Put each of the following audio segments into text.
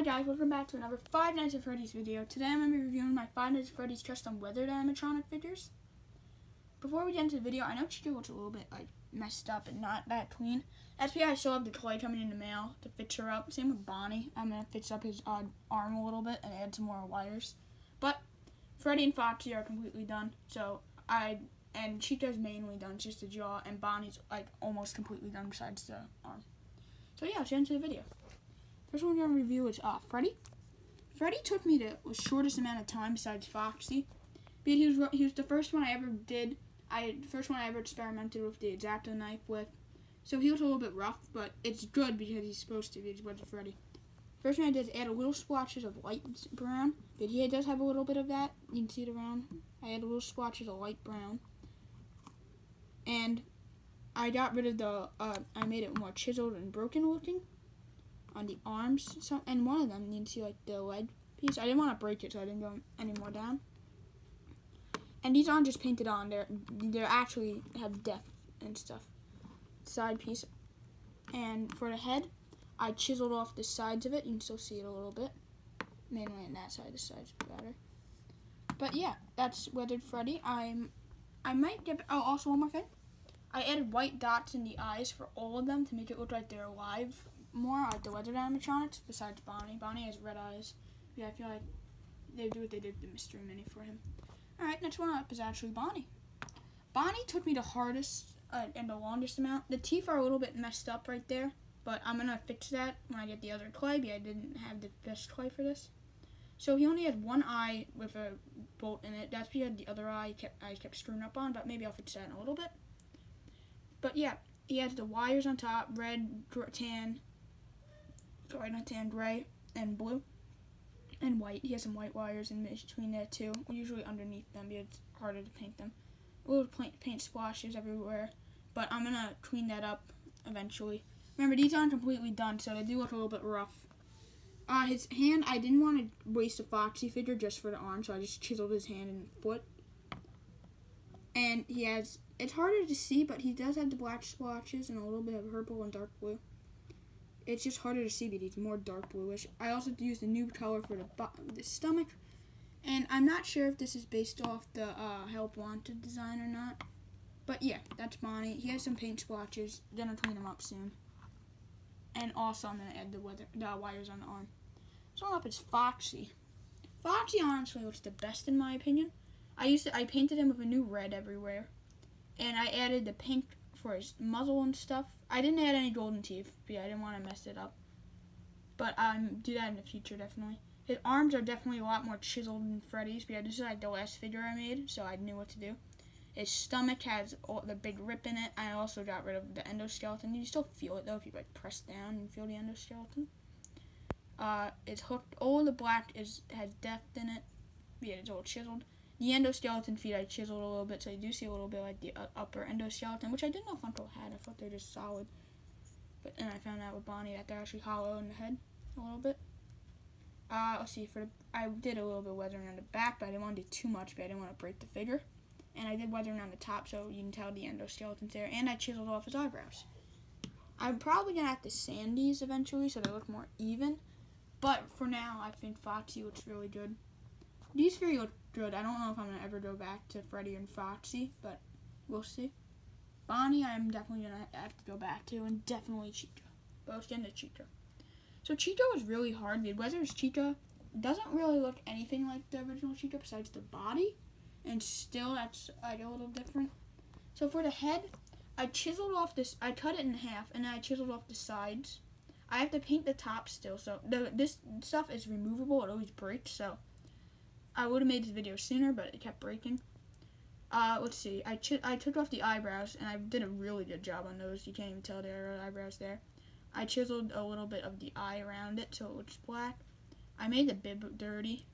guys, welcome back to another Five Nights at Freddy's video. Today I'm going to be reviewing my Five Nights at Freddy's custom weathered animatronic figures. Before we get into the video, I know Chica looks a little bit messed up and not that clean. That's because I still have the toy coming in the mail to fix her up. Same with Bonnie. I'm going to fix up his arm a little bit and add some more wires. But Freddy and Foxy are completely done. And Chica's mainly done, it's just the jaw, and Bonnie's almost completely done besides the arm. So yeah, let's get into the video. First one we're going to review is Freddy. Freddy took me the shortest amount of time besides Foxy. But he was the first one I ever did. The first one I ever experimented with the X-Acto knife with. So he was a little bit rough, but it's good because he's supposed to be. He's Withered Freddy. First thing I did is add a little splotches of light brown. But he does have a little bit of that. You can see it around. I added little splotches of light brown. And I got rid of I made it more chiseled and broken looking on the arms. And one of them, you can see the leg piece. I didn't want to break it, so I didn't go any more down. And these aren't just painted on. They're actually have depth and stuff. Side piece. And for the head, I chiseled off the sides of it. You can still see it a little bit. Mainly on that side. The side's better. But yeah, that's Withered Freddy. I might get... Oh, also one more thing. I added white dots in the eyes for all of them to make it look like they're alive more, like the weathered animatronics, besides Bonnie. Bonnie has red eyes. Yeah, I feel like they do what they did with the mystery mini for him. Alright, next one up is actually Bonnie. Bonnie took me the hardest and the longest amount. The teeth are a little bit messed up right there, but I'm going to fix that when I get the other clay, because I didn't have the best clay for this. So he only had one eye with a bolt in it. That's because the other eye I kept screwing up on, but maybe I'll fix that in a little bit. But yeah, he has the wires on top, red, tan, sorry, not tan, gray, and blue, and white. He has some white wires in between there too, usually underneath them because it's harder to paint them. Little paint splashes everywhere, but I'm going to clean that up eventually. Remember, these aren't completely done, so they do look a little bit rough. His hand, I didn't want to waste a Foxy figure just for the arm, so I just chiseled his hand and foot. And he has, it's harder to see, but he does have the black splotches and a little bit of purple and dark blue. It's just harder to see, but he's more dark bluish. I also used a new color for the stomach, and I'm not sure if this is based off the Help Wanted design or not. But yeah, that's Bonnie. He has some paint splotches. Gonna clean them up soon. And also, I'm gonna add the wires on the arm. So up is Foxy. Foxy honestly looks the best in my opinion. I painted him with a new red everywhere, and I added the pink for his muzzle and stuff. I didn't add any golden teeth because I didn't want to mess it up. But do that in the future definitely. His arms are definitely a lot more chiseled than Freddy's because this is the last figure I made, so I knew what to do. His stomach has the big rip in it. I also got rid of the endoskeleton. You still feel it though if you press down and feel the endoskeleton. It's hooked. All the black has depth in it. Yeah, it's all chiseled. The endoskeleton feet I chiseled a little bit, so you do see a little bit like the upper endoskeleton, which I didn't know Funko had. I thought they were just solid. But then I found out with Bonnie that they're actually hollow in the head a little bit. Let's see. I did a little bit of weathering on the back, but I didn't want to do too much, but I didn't want to break the figure. And I did weathering on the top, so you can tell the endoskeleton's there. And I chiseled off his eyebrows. I'm probably going to have to sand these eventually so they look more even. But for now, I think Foxy looks really good. These three look good. I don't know if I'm going to ever go back to Freddy and Foxy, but we'll see. Bonnie, I'm definitely going to have to go back to, and definitely Chica. But let's get into Chica. So Chica was really hard. The Weathered's Chica doesn't really look anything like the original Chica besides the body. And still, that's a little different. So for the head, I chiseled off this. I cut it in half, and then I chiseled off the sides. I have to paint the top still, so this stuff is removable. It always breaks, so I would have made this video sooner, but it kept breaking. Let's see. I took off the eyebrows, and I did a really good job on those. You can't even tell there are eyebrows there. I chiseled a little bit of the eye around it, so it looks black. I made the bib dirty.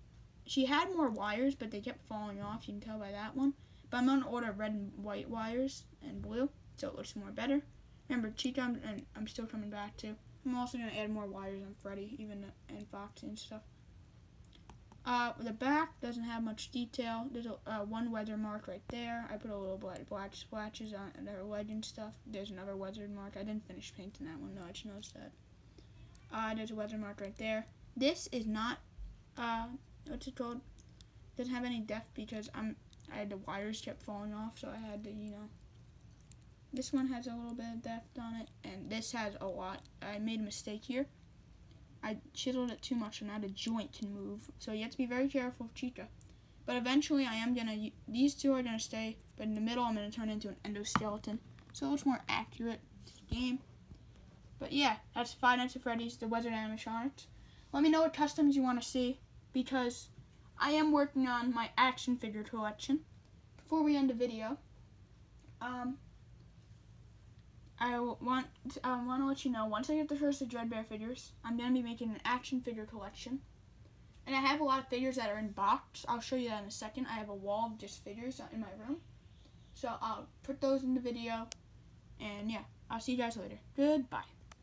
She had more wires, but they kept falling off. You can tell by that one. But I'm going to order red and white wires and blue, so it looks more better. Remember, Chica, and I'm still coming back to. I'm also going to add more wires on Freddy, and Foxy and stuff. The back doesn't have much detail. There's one weather mark right there. I put a little black splashes on her leg and stuff. There's another weather mark. I didn't finish painting that one, no, I just noticed that. There's a weather mark right there. This is not, what's it called? Doesn't have any depth because I had the wires kept falling off, so I had to, this one has a little bit of depth on it, and this has a lot. I made a mistake here. I chiseled it too much, and now the joint can move. So you have to be very careful with Chica. But eventually, these two are gonna stay, but in the middle, I'm gonna turn into an endoskeleton, so it looks more accurate to the game. But yeah, that's Five Nights at Freddy's, the Withered animatronics. Let me know what customs you want to see, because I am working on my action figure collection. Before we end the video, I want to let you know, once I get the first of Dreadbear figures, I'm going to be making an action figure collection. And I have a lot of figures that are in box. I'll show you that in a second. I have a wall of just figures in my room. So I'll put those in the video. And yeah, I'll see you guys later. Goodbye.